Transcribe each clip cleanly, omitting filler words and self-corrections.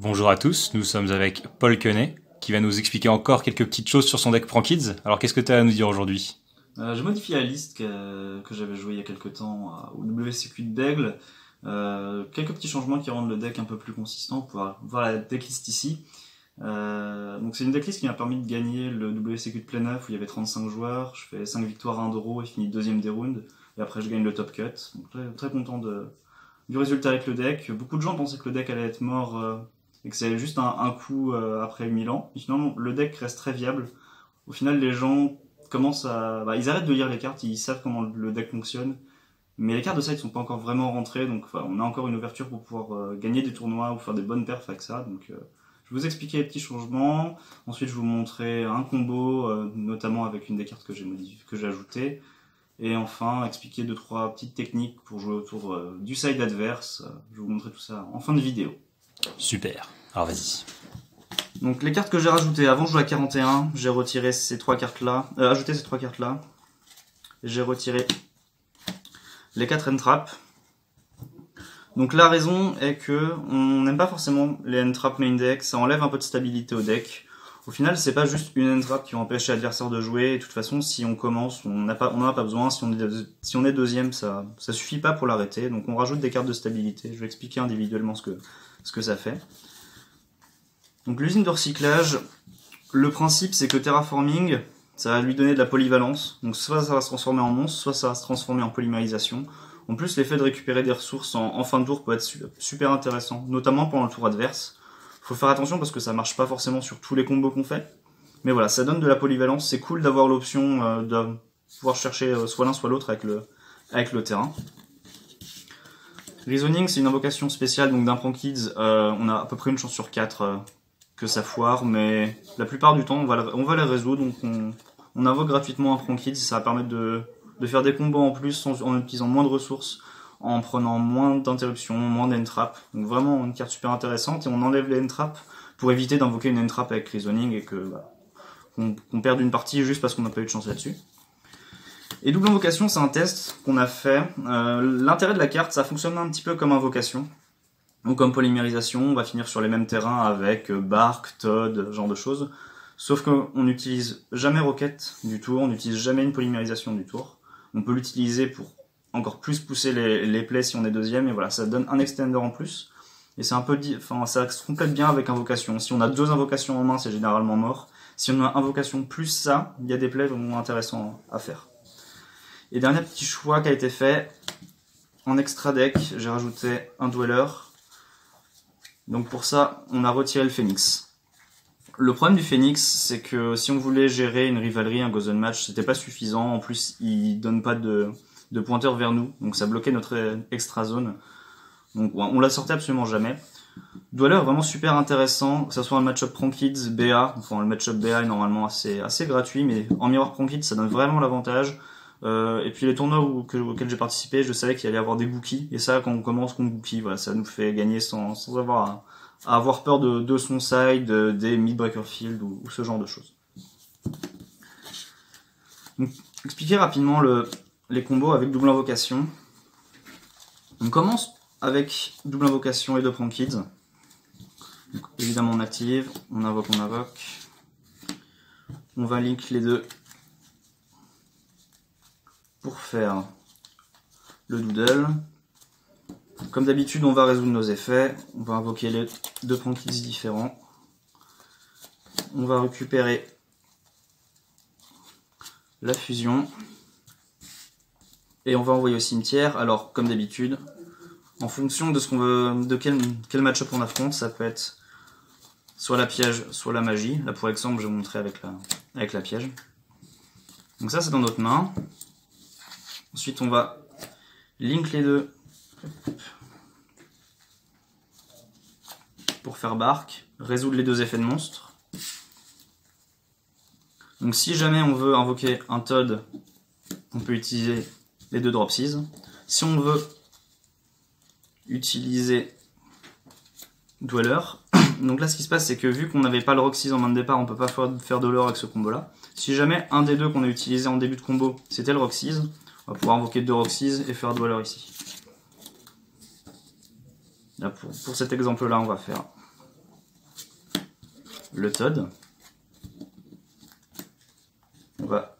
Bonjour à tous, nous sommes avec Paul Quenet, qui va nous expliquer encore quelques petites choses sur son deck Prankids. Alors qu'est-ce que tu as à nous dire aujourd'hui? J'ai modifié la liste que j'avais joué il y a quelques temps au WCQ d'Aigle. Quelques petits changements qui rendent le deck un peu plus consistant. Vous pouvez voir la decklist ici. Donc c'est une decklist qui m'a permis de gagner le WCQ de Pléneuf où il y avait 35 joueurs. Je fais 5 victoires à 1 draw et finis deuxième des rounds. Et après je gagne le top cut. Donc très content du résultat avec le deck. Beaucoup de gens pensaient que le deck allait être mort et que c'était juste un coup après Milan. Mais finalement le deck reste très viable. Au final les gens commencent à... ils arrêtent de lire les cartes, ils savent comment le deck fonctionne. Mais les cartes de side sont pas encore vraiment rentrées, donc on a encore une ouverture pour pouvoir gagner des tournois ou faire des bonnes perfs avec ça. Donc je vais vous expliquer les petits changements. Ensuite je vais vous montrer un combo, notamment avec une des cartes que j'ai ajoutées. Et enfin expliquer 2-3 petites techniques pour jouer autour du side adverse. Je vais vous montrer tout ça en fin de vidéo. Super, alors vas-y. Donc les cartes que j'ai rajoutées, avant je jouais à 41, j'ai retiré ces 3 cartes-là, ajouté ces 3 cartes-là. J'ai retiré les 4 end-traps. Donc la raison est que on n'aime pas forcément les end-traps main deck, ça enlève un peu de stabilité au deck. Au final, c'est pas juste une end-trap qui va empêcher l'adversaire de jouer, et de toute façon, si on commence, on n'en a pas besoin, si on est deuxième, ça suffit pas pour l'arrêter, donc on rajoute des cartes de stabilité, je vais expliquer individuellement ce que ça fait. Donc l'usine de recyclage, le principe c'est que terraforming, ça va lui donner de la polyvalence. Donc soit ça va se transformer en monstre, soit ça va se transformer en polymérisation. En plus, l'effet de récupérer des ressources en fin de tour peut être super intéressant, notamment pendant le tour adverse. Faut faire attention parce que ça marche pas forcément sur tous les combos qu'on fait. Mais voilà, ça donne de la polyvalence. C'est cool d'avoir l'option de pouvoir chercher soit l'un soit l'autre avec le terrain. Reasoning, c'est une invocation spéciale donc d'un Prankids. On a à peu près une chance sur 4 que ça foire, mais la plupart du temps on va les résoudre. Donc on invoque gratuitement un Prankids, ça va permettre de faire des combos en plus en utilisant moins de ressources, en prenant moins d'interruptions, moins d'end-trap. Donc vraiment une carte super intéressante, et on enlève les end-trap pour éviter d'invoquer une end-trap avec Reasoning et qu'on perde une partie juste parce qu'on n'a pas eu de chance là-dessus. Et double invocation, c'est un test qu'on a fait. L'intérêt de la carte, ça fonctionne un petit peu comme invocation. Donc comme polymérisation, on va finir sur les mêmes terrains avec Bark, Todd, ce genre de choses. Sauf qu'on n'utilise jamais Rocket du tour, on n'utilise jamais une polymérisation du tour. On peut l'utiliser pour encore plus pousser les plays si on est deuxième, et voilà, ça donne un extender en plus. Et c'est un peu ça se complète bien avec invocation. Si on a 2 invocations en main, c'est généralement mort. Si on a invocation plus ça, il y a des plays vraiment intéressants à faire. Et dernier petit choix qui a été fait, en extra deck, j'ai rajouté un Dweller. Donc pour ça, on a retiré le Phoenix. Le problème du Phoenix, c'est que si on voulait gérer une rivalerie, un Gozen Match, c'était pas suffisant. En plus, il donne pas de pointeur vers nous, donc ça bloquait notre extra zone. Donc on la sortait absolument jamais. Dweller est vraiment super intéressant, que ce soit un match-up Prankids, BA. Enfin, le match-up BA est normalement assez gratuit, mais en miroir Prankids, ça donne vraiment l'avantage. Et puis les tournois auxquels j'ai participé, je savais qu'il allait y avoir des bookies, et ça, quand on commence contre bookies, voilà, ça nous fait gagner sans avoir à avoir peur de son side, des mid-breaker field ou ce genre de choses. Donc, expliquer rapidement les combos avec double invocation. On commence avec double invocation et 2 Prankids. Donc, évidemment on active, on invoque. On va link les deux pour faire le doodle. Comme d'habitude, on va résoudre nos effets. On va invoquer les 2 Prankids différents. On va récupérer la fusion. Et on va envoyer au cimetière. Alors, comme d'habitude, en fonction de ce qu'on veut, de quel match-up on affronte, ça peut être soit la piège, soit la magie. Là, pour exemple, je vais vous montrer avec la piège. Donc ça, c'est dans notre main. Ensuite, on va link les deux pour faire Bark, résoudre les 2 effets de monstre. Donc si jamais on veut invoquer un Todd, on peut utiliser les 2 Dropsies. Si on veut utiliser Dweller, donc là ce qui se passe c'est que vu qu'on n'avait pas le Roxys en main de départ, on peut pas faire Dweller avec ce combo là. Si jamais un des 2 qu'on a utilisé en début de combo c'était le Roxys, on va pouvoir invoquer 2 Roxys et faire Dweller ici. Là, pour cet exemple là on va faire le Todd. On va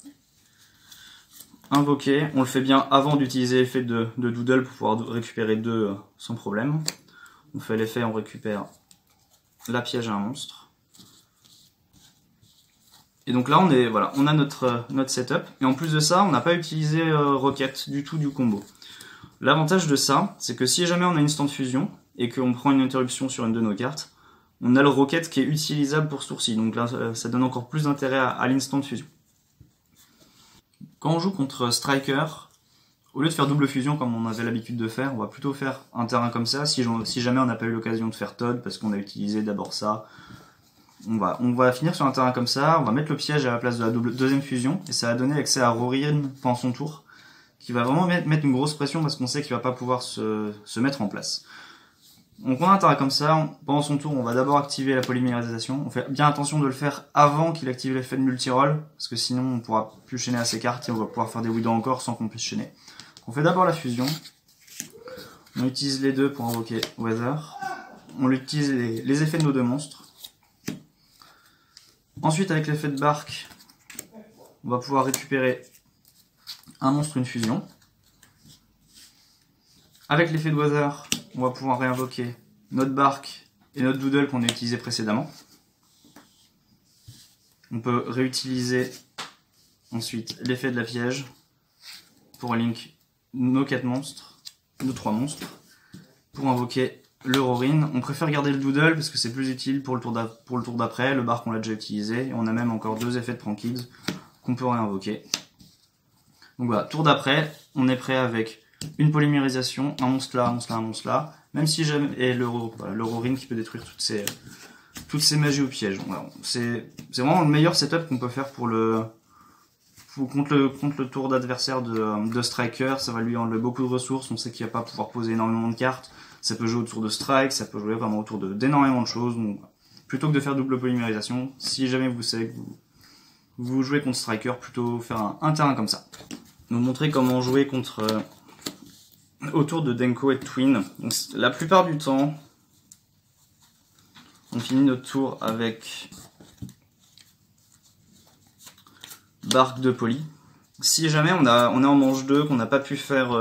invoquer, on le fait bien avant d'utiliser l'effet de Doodle pour pouvoir récupérer 2 sans problème. On fait l'effet, on récupère la piège à un monstre. Et donc là on a notre setup, et en plus de ça on n'a pas utilisé Rocket du tout du combo. L'avantage de ça, c'est que si jamais on a instant fusion, et qu'on prend une interruption sur une de nos cartes, on a le Rocket qui est utilisable pour ce tour-ci, donc là ça donne encore plus d'intérêt à l'instant fusion. Quand on joue contre Striker, au lieu de faire double fusion comme on avait l'habitude de faire, on va plutôt faire un terrain comme ça, si jamais on n'a pas eu l'occasion de faire Todd, parce qu'on a utilisé d'abord ça. On va finir sur un terrain comme ça, on va mettre le piège à la place de la deuxième fusion, et ça va donner accès à Rorin pendant son tour, qui va vraiment mettre une grosse pression parce qu'on sait qu'il va pas pouvoir se mettre en place. Donc on a un terrain comme ça, pendant son tour on va d'abord activer la polymérisation, on fait bien attention de le faire avant qu'il active l'effet de multiroll, parce que sinon on pourra plus chaîner à ses cartes et on va pouvoir faire des widows encore sans qu'on puisse chaîner. On fait d'abord la fusion, on utilise les deux pour invoquer Weather, on utilise les effets de nos 2 monstres. Ensuite avec l'effet de Bark, on va pouvoir récupérer un monstre, une fusion. Avec l'effet de Weather, on va pouvoir réinvoquer notre Bark et notre Doodle qu'on a utilisé précédemment. On peut réutiliser ensuite l'effet de la piège pour link nos 4 monstres, nos 3 monstres, pour invoquer le Rorin. On préfère garder le Doodle parce que c'est plus utile pour le tour d'après. Le Bark on l'a déjà utilisé, et on a même encore 2 effets de Prankids qu'on peut réinvoquer. Donc voilà, tour d'après, on est prêt avec une polymérisation, un monstre là, un monstre là, un monstre là, même si jamais, et le Rorin qui peut détruire toutes ces magies au piège. Voilà, c'est vraiment le meilleur setup qu'on peut faire contre le tour d'adversaire de Striker. Ça va lui enlever beaucoup de ressources, on sait qu'il va pas pouvoir poser énormément de cartes, ça peut jouer autour de Strike, ça peut jouer vraiment autour d'énormément de choses. Donc, plutôt que de faire double polymérisation, si jamais vous savez que vous jouez contre Striker, plutôt faire un terrain comme ça. Nous montrer comment jouer autour de Denko et de Twin. Donc, la plupart du temps, on finit notre tour avec Bark de Poly. Si jamais on est en manche 2, qu'on n'a pas pu faire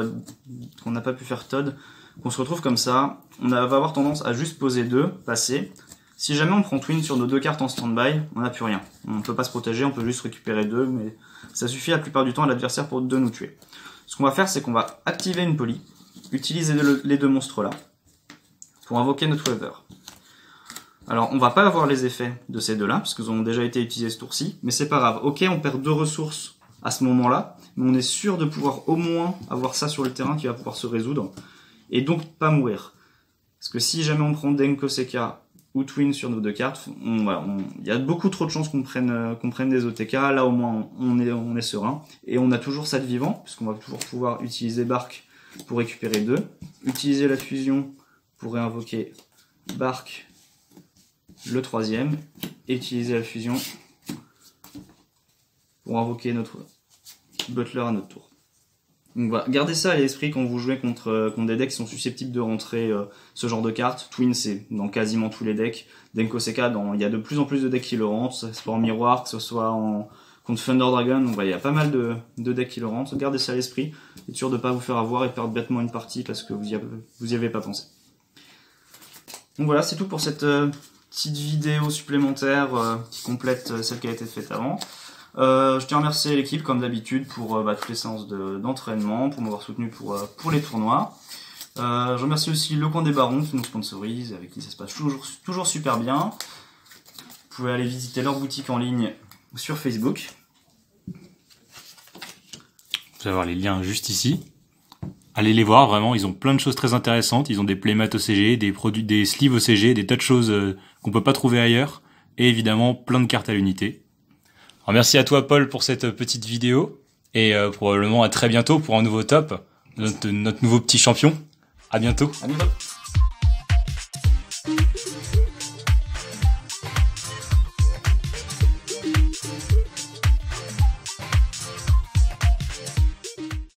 Todd, qu'on se retrouve comme ça, on va avoir tendance à juste poser 2, passer. Si jamais on prend Twin sur nos 2 cartes en stand-by, on n'a plus rien. On ne peut pas se protéger, on peut juste récupérer 2, mais ça suffit la plupart du temps à l'adversaire pour de nous tuer. Ce qu'on va faire, c'est qu'on va activer une poly, utiliser les 2 monstres là, pour invoquer notre Weather. Alors, on va pas avoir les effets de ces 2 là, parce qu'ils ont déjà été utilisés ce tour-ci, mais c'est pas grave. Ok, on perd 2 ressources à ce moment-là, mais on est sûr de pouvoir au moins avoir ça sur le terrain qui va pouvoir se résoudre, et donc pas mourir. Parce que si jamais on prend Denko Seka ou Twin sur nos 2 cartes, il y a beaucoup trop de chances qu'on prenne des OTK. Là au moins on est serein, et on a toujours ça de vivant, puisqu'on va toujours pouvoir utiliser Bark pour récupérer 2, utiliser la fusion pour réinvoquer Bark le 3e, et utiliser la fusion pour invoquer notre Butler à notre tour. Donc voilà, gardez ça à l'esprit quand vous jouez contre des decks qui sont susceptibles de rentrer ce genre de cartes. Twin, c'est dans quasiment tous les decks. Denko Seka, il y a de plus en plus de decks qui le rentrent, que ce soit en miroir, que ce soit contre Thunder Dragon. Donc voilà, il y a pas mal de decks qui le rentrent. Gardez ça à l'esprit, être sûr de ne pas vous faire avoir et perdre bêtement une partie parce que vous y avez pas pensé. Donc voilà, c'est tout pour cette petite vidéo supplémentaire qui complète celle qui a été faite avant. Je tiens à remercier l'équipe comme d'habitude pour toutes les séances d'entraînement, pour m'avoir soutenu pour les tournois. Je remercie aussi Le Coin des Barons qui nous sponsorise, avec qui ça se passe toujours super bien. Vous pouvez aller visiter leur boutique en ligne sur Facebook. Vous allez avoir les liens juste ici. Allez les voir, vraiment, ils ont plein de choses très intéressantes. Ils ont des playmats OCG, des produits, des sleeves OCG, des tas de choses qu'on peut pas trouver ailleurs. Et évidemment, plein de cartes à l'unité. Alors merci à toi Paul pour cette petite vidéo. Et probablement à très bientôt pour un nouveau top. Notre nouveau petit champion. À bientôt. À bientôt.